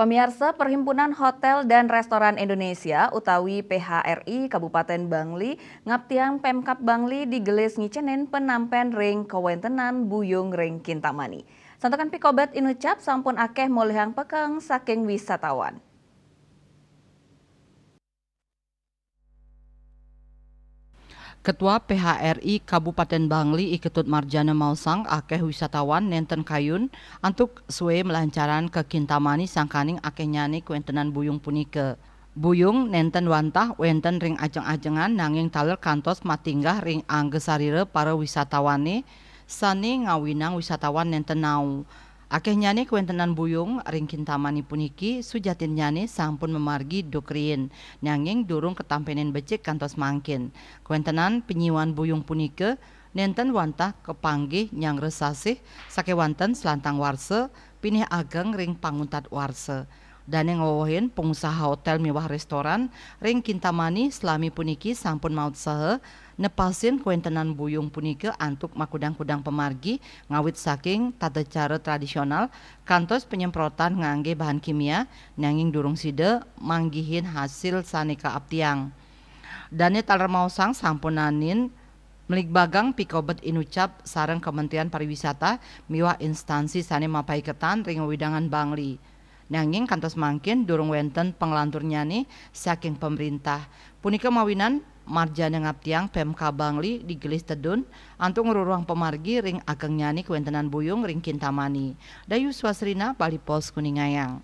Pemirsa Perhimpunan Hotel dan Restoran Indonesia utawi PHRI Kabupaten Bangli ngaptiang Pemkab Bangli digelis ngicenen penampen ring kawentenan Buyung ring Kintamani. Santokan pikobet inucap sampun akeh molehang pekeng saking wisatawan. Ketua PHRI Kabupaten Bangli Iketut Marjana Mausang akeh wisatawan nenten kayun antuk suwe melancaran ke Kintamani sangkaning akeh nyani kuentenan buyung punike. Buyung nenten wantah wenten ring ajeng-ajengan nanging taler kantos matinggah ring anggesarire para wisatawane sani ngawinang wisatawan nenten nau. Akeh nyane kuentenan buyung ring Kintamani puniki sujatin nyane sampun memargi dokrin nanging durung ketampenen becik kantos mangkin. Kuentenan penyiwan buyung punike nenten wantah kepanggih nyang resasih sakewanten selantang warse pinih ageng ring panguntat warse. Dane ngowohin pengusaha hotel mewah restoran ring Kintamani selami puniki sampun maut saha nepasin kuentenan buyung punike antuk makudang-kudang pemargi ngawit saking tata cara tradisional kantos penyemprotan ngangge bahan kimia nanging durung sida manggihin hasil saneka aptiang. Dane taler mausang sampunanin melik bagang pikobet inucap sareng Kementerian Pariwisata miwah instansi sane mapaiketan ring widangan Bangli. Nanging kantos mangkin durung wenten penglantur nyane saking pemerintah. Punika mawinan marjana ngaptiang Pemkab Bangli digelis tedun antuk ngururuang pemargi ring ageng nyani kuentenan buyung ring Kintamani. Dayu Swasrina Bali Pos Kuningayang.